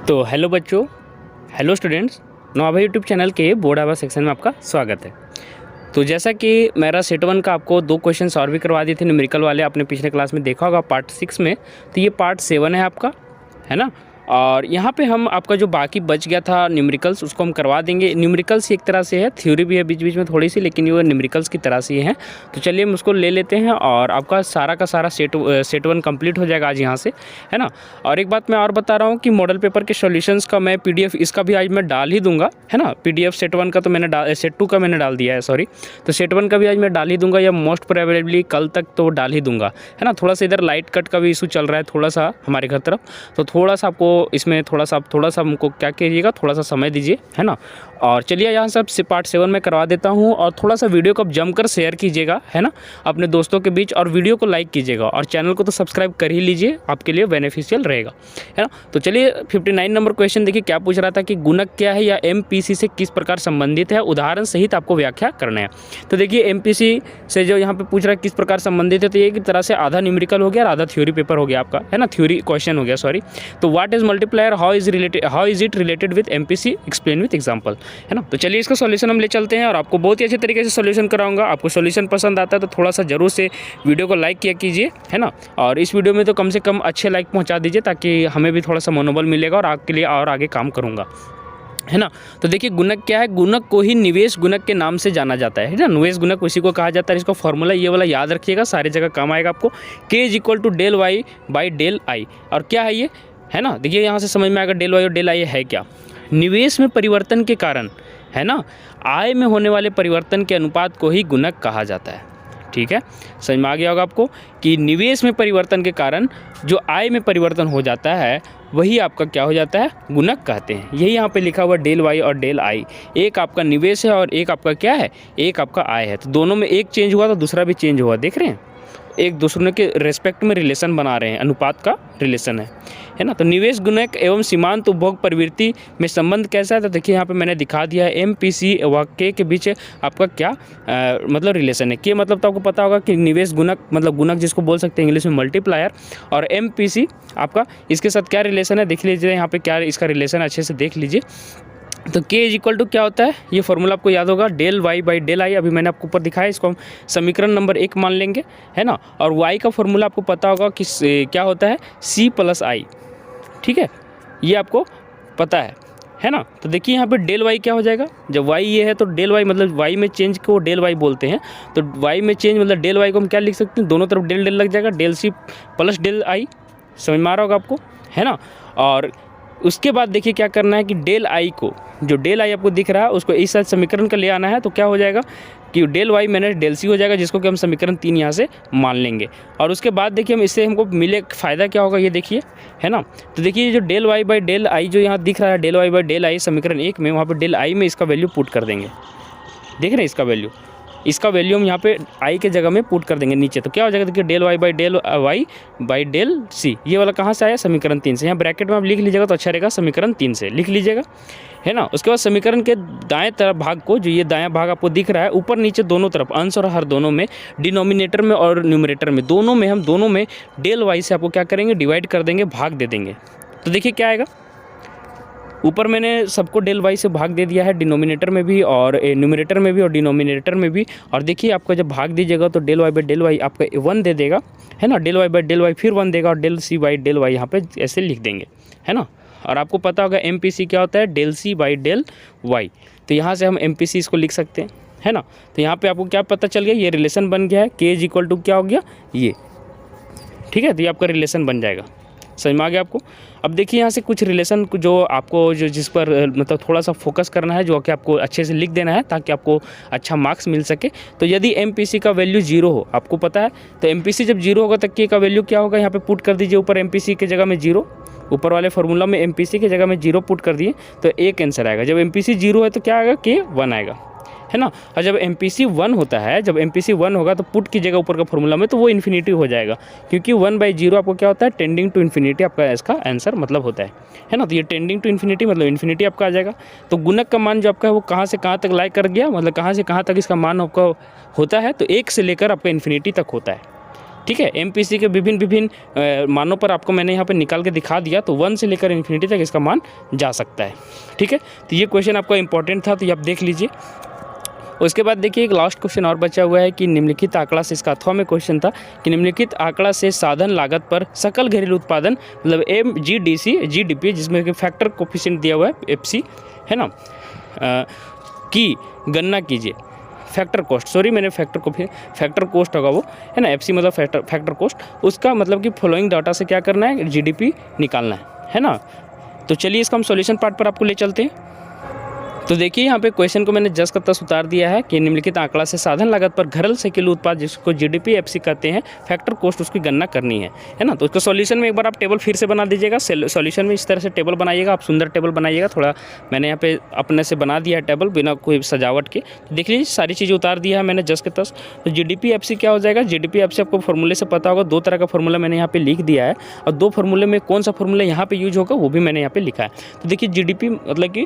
तो हेलो बच्चों, hello students, नोवा YouTube channel के बोर्ड आवर सेक्शन में आपका स्वागत है। तो जैसा कि मेरा सेट 1 का आपको 2 क्वेश्चन और भी करवा दिए थे न्यूमेरिकल वाले, आपने पिछले क्लास में देखा होगा पार्ट 6 में। तो ये पार्ट 7 है आपका, है ना। और यहाँ पे हम आपका जो बाकी बच गया था न्यूमेरिकल्स उसको हम करवा देंगे। न्यूमेरिकल्स एक तरह से है, थ्योरी भी है बीच बीच में थोड़ी सी, लेकिन ये न्यूमेरिकल्स की तरह से ही है। तो चलिए हम उसको ले लेते हैं और आपका सारा का सारा सेट 1 कंप्लीट हो जाएगा आज यहाँ से, है ना। और एक बात मैं और बता रहा हूँ कि मॉडल पेपर के सॉल्यूशंस का मैं PDF इसका भी आज मैं डाल ही दूंगा, है ना। PDF सेट 1 का तो मैंने सेट 2 का मैंने डाल दिया है, सॉरी। तो सेट 1 का भी आज मैं डाल ही दूंगा, या मोस्ट प्रोबेबली कल तक तो डाल ही दूंगा, है ना। थोड़ा सा इधर लाइट कट का भी इशू चल रहा है थोड़ा सा हमारे घर तरफ, तो थोड़ा सा आपको इसमें थोड़ा सा हमको क्या कीजिएगा, थोड़ा सा समय दीजिए, है ना। और चलिए यहाँ से पार्ट 7 में करवा देता हूँ। और थोड़ा सा वीडियो को आप जमकर शेयर कीजिएगा, है ना, अपने दोस्तों के बीच, और वीडियो को लाइक कीजिएगा, और चैनल को तो सब्सक्राइब कर ही लीजिए, आपके लिए बेनिफिशियल रहेगा, है ना। तो चलिए 59 नंबर क्वेश्चन देखिए क्या पूछ रहा था कि गुणक क्या है या MPC से किस प्रकार संबंधित है, उदाहरण सहित आपको व्याख्या करना है। तो देखिए MPC से जो यहाँ पे पूछ रहा है किस प्रकार संबंधित है, तो ये की तरह से आधा न्यूमेरिकल हो गया और आधा थ्योरी पेपर हो गया आपका, है ना, थ्योरी क्वेश्चन हो गया, सॉरी। तो what is multiplier, how is it related with MPC, explain with example, है ना। तो चलिए इसका सॉल्यूशन हम ले चलते हैं और आपको बहुत ही अच्छे तरीके से सॉल्यूशन कराऊंगा। आपको सॉल्यूशन पसंद आता है तो थोड़ा सा जरूर से वीडियो को लाइक किया कीजिए, है ना। और इस वीडियो में तो कम से कम अच्छे लाइक पहुंचा दीजिए, ताकि हमें भी थोड़ा सा मनोबल मिलेगा और आपके लिए और आगे काम करूँगा, है ना। तो देखिए गुणक क्या है, गुणक को ही निवेश गुणक के नाम से जाना जाता है ना। निवेश गुणक उसी को कहा जाता है। इसका फॉर्मूला ये वाला याद रखिएगा, सारी जगह काम आएगा आपको। K = del y by del I। और क्या है ये, है ना। देखिए यहाँ से समझ में आएगा del y और del I है क्या, निवेश में परिवर्तन के कारण, है ना, आय में होने वाले परिवर्तन के अनुपात को ही गुणक कहा जाता है। ठीक है, समझ में आ गया होगा आपको कि निवेश में परिवर्तन के कारण जो आय में परिवर्तन हो जाता है वही आपका क्या हो जाता है, गुणक कहते हैं। यही यहाँ पे लिखा हुआ del y और del I। एक आपका निवेश है और एक आपका क्या है, एक आपका आय है। तो दोनों में एक चेंज हुआ तो दूसरा भी चेंज हुआ, देख रहे हैं, एक दूसरे के रेस्पेक्ट में रिलेशन बना रहे हैं, अनुपात का रिलेशन है ना। तो निवेश गुणक एवं सीमांत उपभोग प्रवृत्ति में संबंध कैसा है, तो देखिए यहाँ पे मैंने दिखा दिया है। MPC व K के बीच आपका क्या मतलब रिलेशन है। K मतलब तो आपको पता होगा कि निवेश गुणक, मतलब गुणक जिसको बोल सकते हैं इंग्लिश में मल्टीप्लायर। और MPC आपका इसके साथ क्या रिलेशन है देख लीजिए, यहाँ पे क्या इसका रिलेशन अच्छे से देख लीजिए। तो K = क्या होता है, ये फॉर्मूला आपको याद होगा, del y by del I। अभी मैंने आपको ऊपर दिखाया, इसको हम समीकरण नंबर 1 मान लेंगे, है ना। और y का फॉर्मूला आपको पता होगा कि क्या होता है, C + I। ठीक है, ये आपको पता है ना। तो देखिए यहाँ पे del y क्या हो जाएगा, जब y ये है तो del y मतलब y में चेंज को del y बोलते हैं। तो y में चेंज मतलब del y को हम क्या लिख सकते हैं, दोनों तरफ del del लग जाएगा, del C + del I। समझ में आ रहा होगा आपको, है ना। और उसके बाद देखिए क्या करना है कि del I को, जो del I आपको दिख रहा है उसको इस समीकरण का ले आना है। तो क्या हो जाएगा कि del y minus del C हो जाएगा, जिसको कि हम समीकरण 3 यहाँ से मान लेंगे। और उसके बाद देखिए हम इससे हमको मिले फ़ायदा क्या होगा, ये देखिए, है ना। तो देखिए जो del y by del I जो यहाँ दिख रहा है, del y by del I समीकरण 1 में, वहाँ पर del I में इसका वैल्यू पुट कर देंगे, देख रहे हैं इसका वैल्यू हम यहाँ पे I के जगह में पुट कर देंगे नीचे। तो क्या हो जाएगा, देखिए del y by del C, ये वाला कहाँ से आया, समीकरण 3 से। यहाँ ब्रैकेट में आप लिख लीजिएगा तो अच्छा रहेगा, समीकरण 3 से लिख लीजिएगा, है ना। उसके बाद समीकरण के दाएं तरफ भाग को, जो ये दायां भाग आपको दिख रहा है, ऊपर नीचे दोनों तरफ, अंश और हर दोनों में, डिनोमिनेटर में और न्यूमरेटर में, दोनों में हम दोनों में del y से आपको क्या करेंगे, डिवाइड कर देंगे, भाग दे देंगे। तो देखिए क्या आएगा, ऊपर मैंने सबको del y से भाग दे दिया है, डिनोमिनेटर में भी और न्यूमरेटर में भी और डिनोमिनेटर में भी। और देखिए आपका जब भाग दीजिएगा तो del y by del y आपका 1 दे देगा, है ना। del y by del y फिर 1 देगा, और del C by del y यहाँ पे ऐसे लिख देंगे, है ना। और आपको पता होगा MPC क्या होता है, del C by del y। तो यहाँ से हम MPC इसको लिख सकते हैं, है ना। तो यहाँ पे आपको क्या पता चल गया, ये रिलेशन बन गया है। K = क्या हो गया, ये, ठीक है। तो ये आपका रिलेशन बन जाएगा, समझ में आ गया आपको। अब देखिए यहाँ से कुछ रिलेशन जो आपको जिस पर मतलब थोड़ा सा फोकस करना है, जो कि आपको अच्छे से लिख देना है ताकि आपको अच्छा मार्क्स मिल सके। तो यदि MPC का वैल्यू 0 हो, आपको पता है, तो MPC जब 0 होगा तो K का वैल्यू क्या होगा, यहाँ पे पुट कर दीजिए ऊपर MPC के जगह में 0, ऊपर वाले फार्मूला में MPC की जगह में 0 पुट कर दिए तो एक आंसर आएगा। जब MPC 0 है तो क्या आएगा, K 1 आएगा, है ना। और जब MPC 1 होता है, जब MPC 1 होगा तो पुट की जगह ऊपर का फॉर्मूला में तो वो इन्फिनिटी हो जाएगा, क्योंकि 1/0 आपको क्या होता है, टेंडिंग टू इन्फिनिटी आपका इसका आंसर मतलब होता है ना। तो ये टेंडिंग टू इन्फिनिटी मतलब इन्फिनिटी आपका आ जाएगा। तो गुणक का मान जो आपका है वो कहाँ से कहाँ तक लाई कर गया, मतलब कहाँ से कहाँ तक इसका मान आपका होता है, तो 1 से लेकर आपका इन्फिनिटी तक होता है। ठीक है। एमपीसी के विभिन्न मानों पर आपको मैंने यहाँ पे निकाल के दिखा दिया, तो 1 से लेकर इन्फिनिटी तक इसका मान जा सकता है। ठीक है, तो ये क्वेश्चन आपका इंपॉर्टेंट था, तो ये आप देख लीजिए। उसके बाद देखिए एक लास्ट क्वेश्चन और बचा हुआ है कि निम्नलिखित आंकड़ा से, इसका अथवा में क्वेश्चन था कि निम्नलिखित आंकड़ा से साधन लागत पर सकल घरेलू उत्पादन मतलब MGDC GDP जिसमें कि फैक्टर कोफिशिएंट दिया हुआ है FC है ना, की गणना कीजिए। फैक्टर कोस्ट, सॉरी मैंने फैक्टर कोस्ट होगा वो है ना, FC मतलब फैक्टर कोस्ट, उसका मतलब कि फॉलोइंग डाटा से क्या करना है, GDP निकालना है ना। तो चलिए इसका हम सॉल्यूशन पार्ट पर आपको ले चलते हैं। तो देखिए यहाँ पे क्वेश्चन को मैंने जस्ट का तस उतार दिया है कि निम्नलिखित आंकड़ा से साधन लागत पर घरल घरेलू उत्पाद जिसको GDP FC कहते हैं, फैक्टर कोस्ट उसकी गणना करनी है ना। तो उसका सॉल्यूशन में एक बार आप टेबल फिर से बना दीजिएगा। सॉल्यूशन में इस तरह से टेबल बनाइएगा, आप सुंदर टेबल बनाइएगा। थोड़ा मैंने यहाँ पे अपने से बना दिया है टेबल बिना कोई सजावट के। तो देख लीजिए सारी चीज़ें उतार दिया है मैंने जस्ट के तस। तो GDP FC क्या हो जाएगा, GDP FC आपको फॉर्मूले से पता होगा, 2 तरह का फॉर्मूला मैंने यहाँ पे लिख दिया है, और 2 फॉर्मूले में कौन सा फॉर्मूला यहाँ पे यूज होगा वो भी मैंने यहाँ पे लिखा है। तो देखिए GDP मतलब कि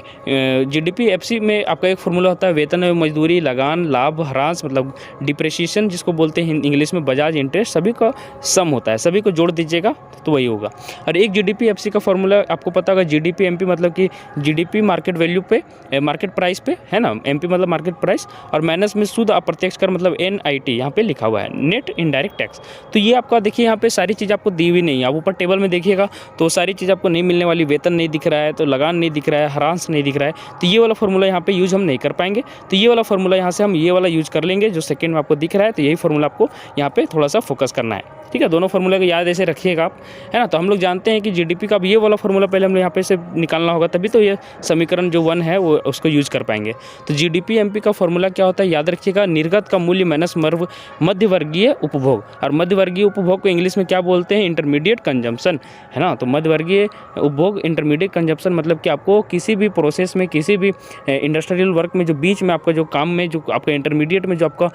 GDP FC में आपका एक फॉर्मूला होता है वेतन एवं मजदूरी, लगान, लाभ, ह्रास मतलब डिप्रेशिएशन जिसको बोलते हैं इंग्लिश में, बजाज, इंटरेस्ट, सभी का सम होता है, सभी को जोड़ दीजिएगा तो वही होगा। और एक GDP FC का फॉर्मूला आपको पता होगा, GDP MP मतलब कि GDP मार्केट वैल्यू पे, मार्केट प्राइस पे है ना, MP मतलब मार्केट प्राइस, और माइनस में शुद्ध अप्रत्यक्ष कर मतलब NIT यहाँ पे लिखा हुआ है, नेट इनडायरेक्ट टैक्स। तो ये आपका देखिए यहाँ पे सारी चीज़ आपको दी हुई नहीं है, आप ऊपर टेबल में देखिएगा तो सारी चीज़ आपको नहीं मिलने वाली, वेतन नहीं दिख रहा है, तो लगान नहीं दिख रहा है, ह्रास नहीं दिख रहा है, तो ये वाला फॉर्मूला यहाँ पे यूज हम नहीं कर पाएंगे। तो ये वाला फॉर्मूला यहाँ से हम ये वाला यूज कर लेंगे जो सेकंड में आपको दिख रहा है। तो यही फॉर्मूला आपको यहाँ पे थोड़ा सा फोकस करना है, ठीक है। दोनों फॉर्मूले को याद ऐसे रखिएगा आप, है ना। तो हम लोग जानते हैं कि GDP का ये वाला फॉर्मूला पहले हम यहाँ पे से निकालना होगा, तभी तो ये समीकरण जो 1 है वो उसको यूज कर पाएंगे। तो GDP MP का फॉर्मूला क्या होता है, याद रखिएगा, निर्गत का मूल्य माइनस मध्यवर्गीय उपभोग। और मध्यवर्गीय उपभोग को इंग्लिश में क्या बोलते हैं, इंटरमीडिएट कंजम्पशन, है ना। तो मध्यवर्गीय उपभोग, इंटरमीडिएट कंजम्पशन मतलब कि आपको किसी भी प्रोसेस में, किसी भी इंडस्ट्रियल वर्क में जो बीच में आपका जो काम में जो आपका इंटरमीडिएट में जो आपका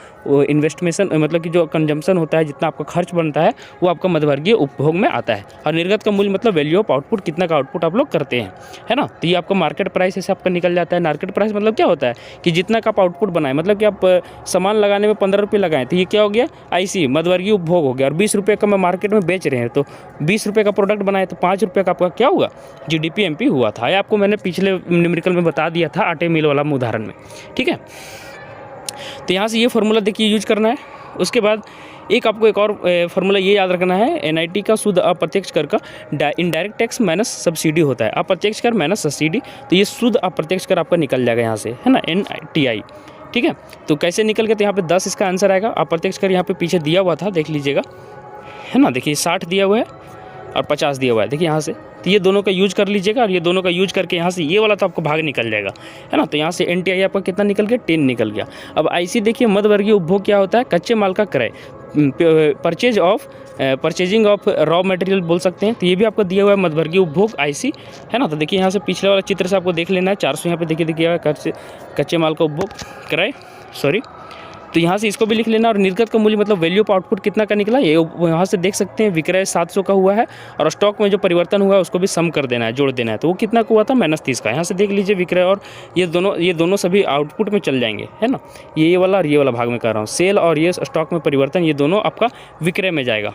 इन्वेस्टमेशन मतलब कि जो कंजम्पशन होता है, जितना आपका खर्च बनता है वो आपका मध्यवर्गीय उपभोग में आता है। और निर्गत का मूल्य मतलब वैल्यू ऑफ आउटपुट, कितना का आउटपुट आप लोग करते हैं, है ना। तो ये आपका मार्केट प्राइस ऐसे आपका निकल जाता है। मार्केट प्राइस मतलब क्या होता है कि जितना का आप आउटपुट बनाए, मतलब कि आप सामान लगाने में 15 रुपये लगाएं तो ये क्या हो गया, IC मध्यवर्गीय उपभोग हो गया। और 20 रुपये का मैं मार्केट में बेच रहे हैं तो 20 रुपये का प्रोडक्ट बनाए तो 5 रुपये का आपका क्या हुआ, GDP MP हुआ था। आपको मैंने पिछले न्यूमेरिकल में बता दिया था आटे मिल वाला उदाहरण में, ठीक है। तो यहाँ से ये फार्मूला देखिए यूज करना है। उसके बाद एक आपको एक और फार्मूला ये याद रखना है, NIT का शुद्ध अप्रत्यक्ष कर का इनडायरेक्ट टैक्स माइनस सब्सिडी होता है, अप्रत्यक्ष कर माइनस सब्सिडी। तो ये शुद्ध अप्रत्यक्ष कर आपका निकल जाएगा यहाँ से, है ना, NITI, ठीक है। तो कैसे निकल गया, तो यहाँ पे 10 इसका आंसर आएगा। अप्रत्यक्ष कर यहाँ पे पीछे दिया हुआ था, देख लीजिएगा, है ना। देखिए 60 दिया हुआ है और 50 दिया हुआ है, देखिए यहाँ से। तो ये दोनों का यूज कर लीजिएगा, और ये दोनों का यूज करके यहाँ से ये वाला तो आपको भाग निकल जाएगा, है ना। तो यहाँ से NTI आपका कितना निकल गया, 10 निकल गया। अब IC देखिए, मध्यवर्गीय उपभोग क्या होता है, कच्चे माल का क्रय, परचेजिंग ऑफ रॉ मटेरियल बोल सकते हैं। तो ये भी आपको दिया हुआ है मध्यवर्गीय उपभोग IC, है ना। तो देखिए यहाँ से पिछले वाला चित्र से आपको देख लेना है, 400 यहाँ पे देखिए कच्चे माल का उपभोग क्रय, सॉरी। तो यहाँ से इसको भी लिख लेना। और निर्गत का मूल्य मतलब वैल्यू ऑफ आउटपुट कितना का निकला, ये यहाँ से देख सकते हैं, विक्रय 700 का हुआ है, और स्टॉक में जो परिवर्तन हुआ है उसको भी सम कर देना है, जोड़ देना है। तो वो कितना का हुआ था, -30 का। यहाँ से देख लीजिए विक्रय और ये दोनों सभी आउटपुट में चल जाएंगे, है ना। ये वाला और ये वाला भाग में कर रहा हूँ, सेल और ये स्टॉक में परिवर्तन, ये दोनों आपका विक्रय में जाएगा,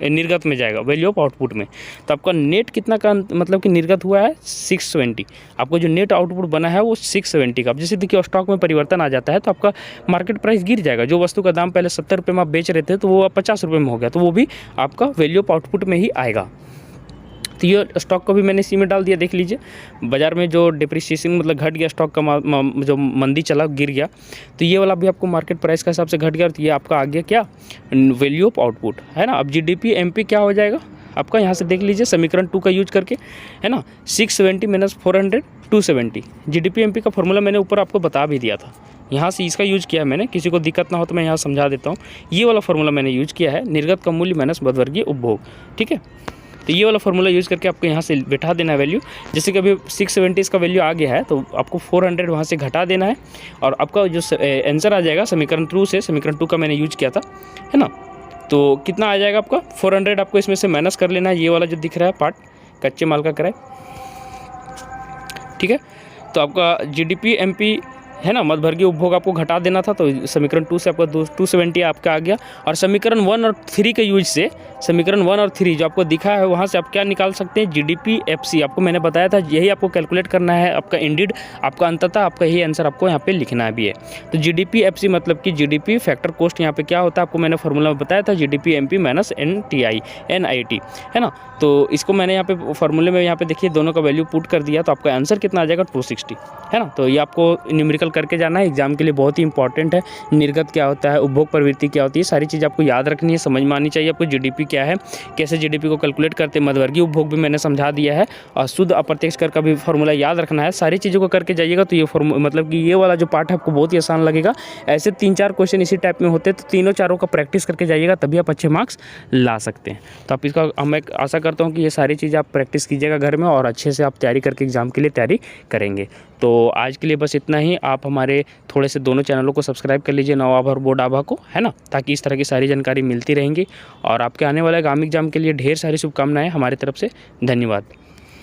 निर्गत में जाएगा, वैल्यू ऑफ आउटपुट में। तो आपका नेट कितना का मतलब कि निर्गत हुआ है 670। आपको जो नेट आउटपुट बना है वो 670 का। अब जैसे देखिए स्टॉक में परिवर्तन आ जाता है तो आपका मार्केट प्राइस गिर जाएगा। जो वस्तु का दाम पहले 70 रुपये में आप बेच रहे थे तो वो अब 50 रुपये में हो गया, तो वो भी आपका वैल्यू ऑफ आउटपुट में ही आएगा। तो ये स्टॉक को भी मैंने इसी में डाल दिया, देख लीजिए। बाज़ार में जो डिप्रिसिएशन मतलब घट गया, स्टॉक का जो मंदी चला गिर गया, तो ये वाला भी आपको मार्केट प्राइस के हिसाब से घट गया। तो ये आपका आ गया क्या, वैल्यू ऑफ आउटपुट, है ना। अब GDP MP क्या हो जाएगा आपका, यहाँ से देख लीजिए समीकरण 2 का यूज करके, है ना। 670 - 400 270। GDP MP का फॉर्मूला मैंने ऊपर आपको बता भी दिया था, यहाँ से इसका यूज किया है मैंने। किसी को दिक्कत ना हो तो मैं यहाँ समझा देता हूँ। ये वाला फॉर्मूला मैंने यूज किया है, निर्गत का मूल्य माइनस मध्यवर्गीय उपभोग, ठीक है। तो ये वाला फॉर्मूला यूज़ करके आपको यहाँ से बैठा देना है वैल्यू। जैसे कि अभी 670 इसका वैल्यू आ गया है तो आपको 400 वहाँ से घटा देना है, और आपका जो आंसर आ जाएगा समीकरण 2 से, समीकरण 2 का मैंने यूज किया था, है ना। तो कितना आ जाएगा आपका 400, आपको इसमें से माइनस कर लेना है ये वाला जो दिख रहा है पार्ट, कच्चे माल का किराया, ठीक है। तो आपका GDP MP है ना, मध्यवर्गीय उपभोग आपको घटा देना था, तो समीकरण 2 से आपका 270 आपका आ गया। और समीकरण 1 और 3 के यूज से, समीकरण 1 और 3 जो आपको दिखा है वहाँ से आप क्या निकाल सकते हैं, जीडीपी एफसी। आपको मैंने बताया था यही आपको कैलकुलेट करना है, आपका इंडिड आपका अंततः आपका यही आंसर आपको यहाँ पे लिखना भी है। तो जीडीपी एफसी मतलब कि जीडीपी फैक्टर कॉस्ट यहाँ पे क्या होता है, आपको मैंने फॉर्मूला में बताया था, जीडीपी एमपी माइनस एनआईटी, है ना। तो इसको मैंने यहाँ पे फॉर्मूले में यहाँ पे देखिए दोनों का वैल्यू पुट कर दिया, तो आपका आंसर कितना आ जाएगा 260, है ना। तो ये आपको न्यूमेरिकल करके जाना है, एग्जाम के लिए बहुत ही इंपॉर्टेंट है। निर्गत क्या होता है, उपभोग प्रवृत्ति क्या होती है, सारी चीज़ आपको याद रखनी है, समझ में आनी चाहिए आपको। जीडीपी क्या है, कैसे जीडीपी को कैलकुलेट करते हैं, मध्यवर्गीय उपभोग भी मैंने समझा दिया है, और शुद्ध अप्रत्यक्ष कर का भी फॉर्मूला याद रखना है। सारी चीज़ों को करके जाइएगा तो ये मतलब कि ये वाला जो पार्ट है आपको बहुत ही आसान लगेगा। ऐसे 3-4 क्वेश्चन इसी टाइप में होते हैं, तो तीनों चारों का प्रैक्टिस करके जाइएगा, तभी आप अच्छे मार्क्स ला सकते हैं। तो आप इसका मैं आशा करता हूँ कि ये सारी चीज़ें आप प्रैक्टिस कीजिएगा घर में, और अच्छे से आप तैयारी करके एग्जाम के लिए तैयारी करेंगे। तो आज के लिए बस इतना ही। आप हमारे थोड़े से दोनों चैनलों को सब्सक्राइब कर लीजिए, नवाब और बोर्ड आभा को, है ना, ताकि इस तरह की सारी जानकारी मिलती रहेंगी। और आपके आने वाले आगामी एग्जाम के लिए ढेर सारी शुभकामनाएं हमारी तरफ से। धन्यवाद।